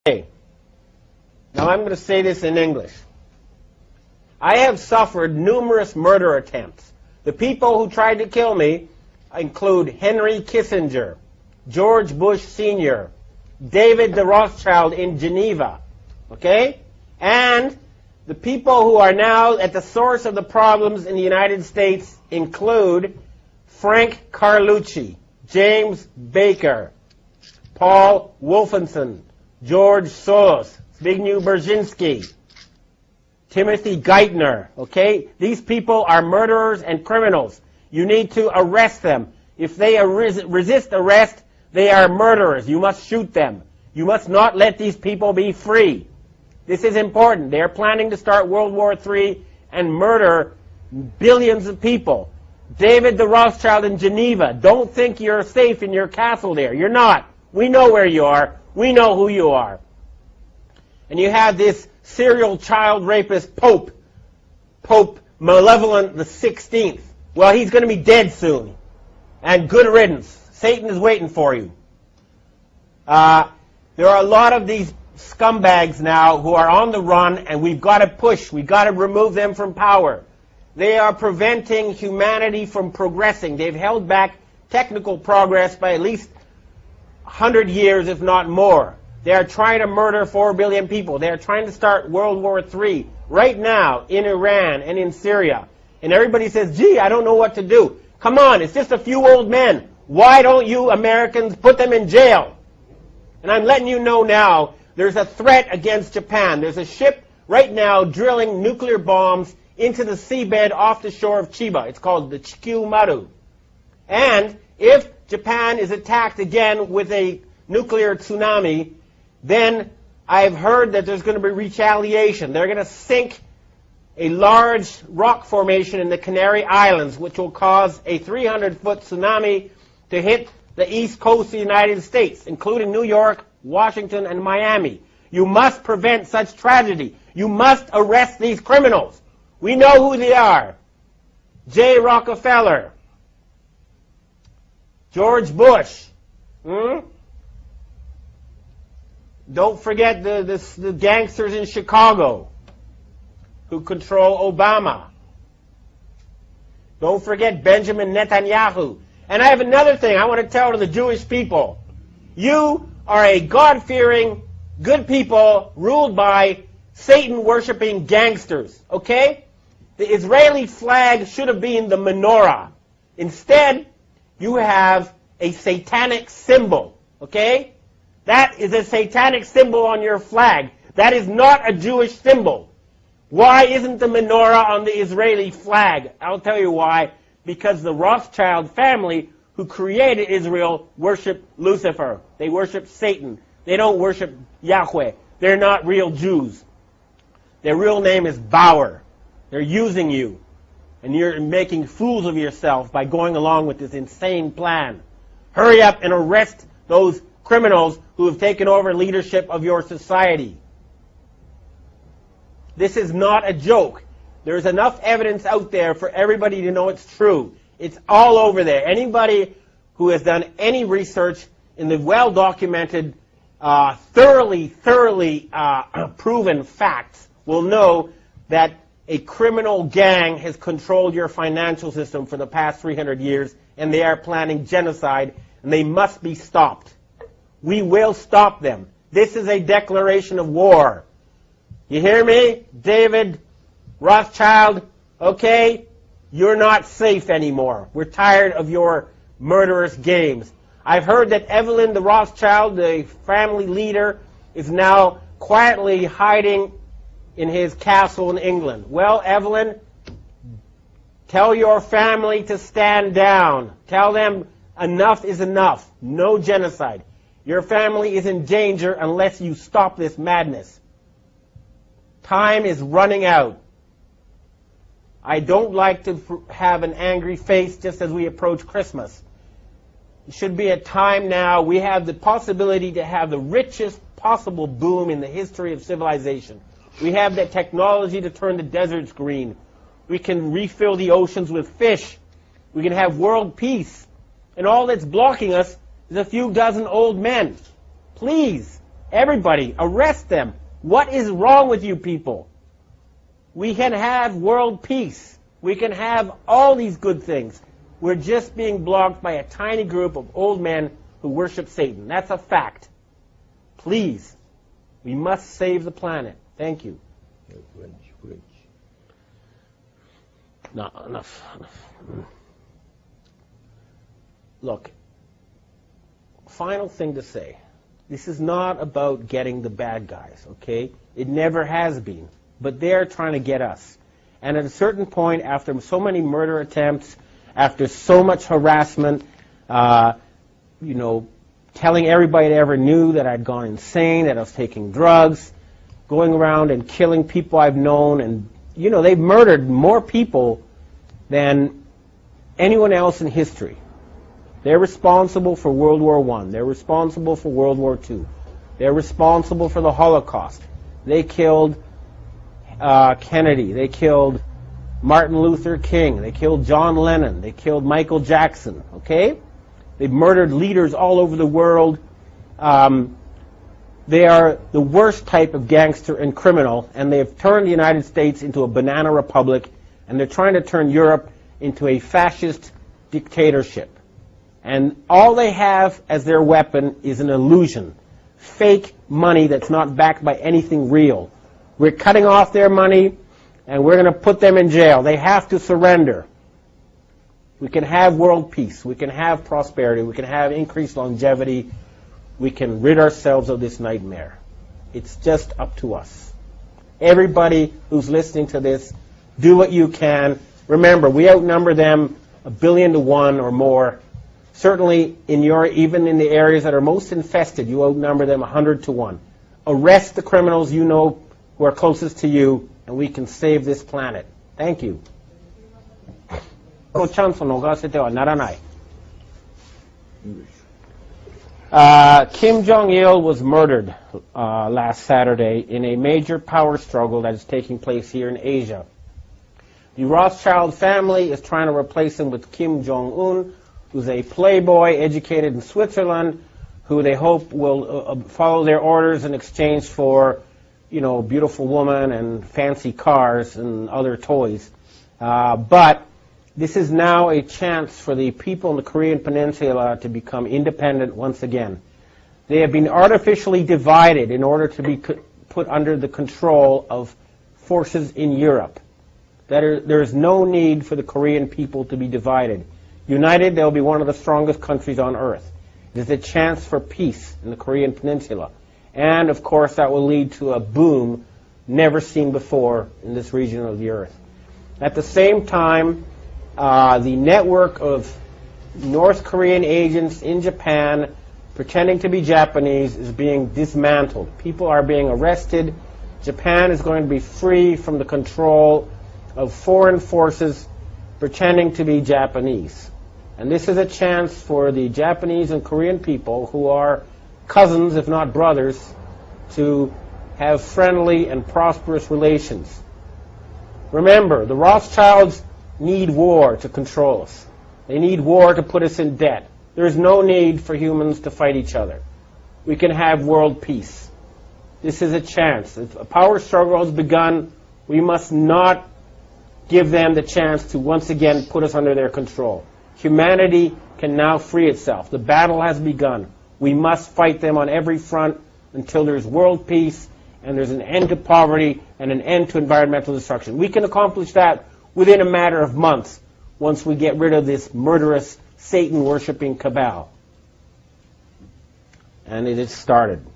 Okay. Now I'm going to say this in English. I have suffered numerous murder attempts. The people who tried to kill me include Henry Kissinger, George Bush Sr., David de Rothschild in Geneva, okay? And the people who are now at the source of the problems in the United States include Frank Carlucci, James Baker, Paul Wolfenson, George Soros, Zbigniew Brzezinski, Timothy Geithner, okay? These people are murderers and criminals. You need to arrest them. If they resist arrest, they are murderers. You must shoot them. You must not let these people be free. This is important. They are planning to start World War III and murder billions of people. David de Rothschild in Geneva, don't think you're safe in your castle there. You're not. We know where you are. We know who you are. And you have this serial child rapist Pope Malevolent the 16th. Well, he's going to be dead soon. And good riddance. Satan is waiting for you. There are a lot of these scumbags now who are on the run, and we've got to push. We've got to remove them from power. They are preventing humanity from progressing. They've held back technical progress by at least 100 years, if not more. They are trying to murder 4 billion people. They are trying to start World War III right now in Iran and in Syria. And everybody says, gee, I don't know what to do. Come on, it's just a few old men. Why don't you Americans put them in jail? And I'm letting you know now, there's a threat against Japan. There's a ship right now drilling nuclear bombs into the seabed off the shore of Chiba. It's called the Chikyu Maru. And if Japan is attacked again with a nuclear tsunami, then I've heard that there's going to be retaliation. They're going to sink a large rock formation in the Canary Islands, which will cause a 300-foot tsunami to hit the east coast of the United States, including New York, Washington, and Miami. You must prevent such tragedy. You must arrest these criminals. We know who they are. J. Rockefeller, George Bush. Don't forget the gangsters in Chicago who control Obama. Don't forget Benjamin Netanyahu. And I have another thing I want to tell to the Jewish people. You are a God-fearing, good people ruled by Satan-worshipping gangsters, okay? The Israeli flag should have been the menorah. Instead, you have a satanic symbol, okay? That is a satanic symbol on your flag. That is not a Jewish symbol. Why isn't the menorah on the Israeli flag? I'll tell you why. Because the Rothschild family who created Israel worship Lucifer. They worship Satan. They don't worship Yahweh. They're not real Jews. Their real name is Bauer. They're using you. And you're making fools of yourself by going along with this insane plan. Hurry up and arrest those criminals who have taken over leadership of your society. This is not a joke. There's enough evidence out there for everybody to know it's true. It's all over there. Anybody who has done any research in the well-documented, thoroughly proven facts will know that a criminal gang has controlled your financial system for the past 300 years, and they are planning genocide, and they must be stopped. We will stop them. This is a declaration of war. You hear me? David Rothschild, okay? You're not safe anymore. We're tired of your murderous games. I've heard that Evelyn the Rothschild, the family leader, is now quietly hiding in his castle in England. Well, Evelyn, tell your family to stand down. Tell them enough is enough. No genocide. Your family is in danger unless you stop this madness. Time is running out. I don't like to have an angry face just as we approach Christmas. It should be a time now. We have the possibility to have the richest possible boom in the history of civilization. We have the technology to turn the deserts green. We can refill the oceans with fish. We can have world peace. And all that's blocking us is a few dozen old men. Please, Everybody, arrest them. What is wrong with you people? We can have world peace. We can have all these good things. We're just being blocked by a tiny group of old men who worship Satan. That's a fact. Please, we must save the planet. Thank you. No, enough. Look, final thing to say. This is not about getting the bad guys, okay? It never has been. But they're trying to get us. And at a certain point, after so many murder attempts, after so much harassment, telling everybody that ever knew that I'd gone insane, that I was taking drugs, going around and killing people I've known, and, they've murdered more people than anyone else in history. They're responsible for World War I. They're responsible for World War II. They're responsible for the Holocaust. They killed Kennedy. They killed Martin Luther King. They killed John Lennon. They killed Michael Jackson. Okay? They've murdered leaders all over the world. They are the worst type of gangster and criminal, and they have turned the United States into a banana republic, and they're trying to turn Europe into a fascist dictatorship. And all they have as their weapon is an illusion. Fake money that's not backed by anything real. We're cutting off their money, and we're going to put them in jail. They have to surrender. We can have world peace. We can have prosperity. We can have increased longevity. We can rid ourselves of this nightmare. It's just up to us. Everybody who's listening to this, do what you can. Remember, we outnumber them 1 billion to 1 or more. Certainly, even in the areas that are most infested, you outnumber them 100 to 1. Arrest the criminals you know who are closest to you, and we can save this planet. Thank you. Kim Jong-il was murdered last Saturday in a major power struggle that is taking place here in Asia. The Rothschild family is trying to replace him with Kim Jong-un, who's a playboy educated in Switzerland, who they hope will follow their orders in exchange for, beautiful women and fancy cars and other toys. But this is now a chance for the people in the Korean Peninsula to become independent once again. They have been artificially divided in order to be put under the control of forces in Europe. There is no need for the Korean people to be divided. United, they'll be one of the strongest countries on earth. It is a chance for peace in the Korean Peninsula. And, of course, that will lead to a boom never seen before in this region of the earth. At the same time, the network of North Korean agents in Japan pretending to be Japanese is being dismantled. People are being arrested. Japan is going to be free from the control of foreign forces pretending to be Japanese. And this is a chance for the Japanese and Korean people, who are cousins, if not brothers, to have friendly and prosperous relations. Remember, the Rothschilds need war to control us. They need war to put us in debt. There is no need for humans to fight each other. We can have world peace. This is a chance. If a power struggle has begun, we must not give them the chance to once again put us under their control. Humanity can now free itself. The battle has begun. We must fight them on every front until there's world peace and there's an end to poverty and an end to environmental destruction. We can accomplish that within a matter of months once we get rid of this murderous, Satan-worshipping cabal. And it has started.